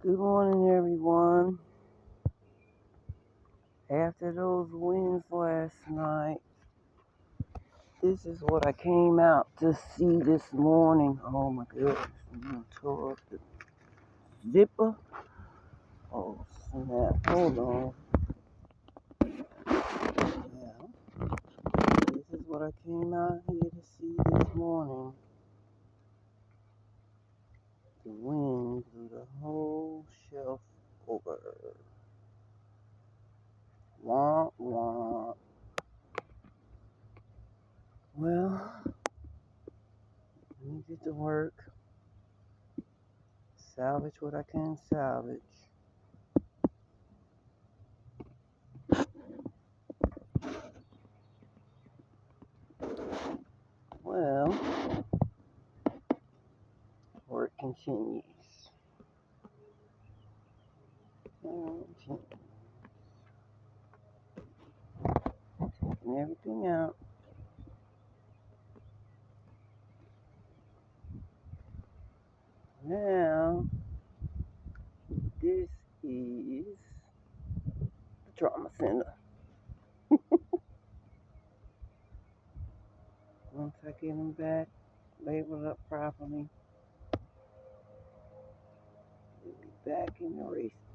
Good morning, everyone. After those wins last night, this is what I came out to see this morning. Oh my goodness, I'm gonna tore up the zipper. Oh snap, hold on. Yeah, this is what I came out here to see this morning. The wind blew the whole shelf over. Womp womp. Well, let me get to work. Salvage what I can salvage. Well, work continues. Taking everything out. Now, this is the trauma center. Once I get them back, labeled up properly, we'll be back in the race.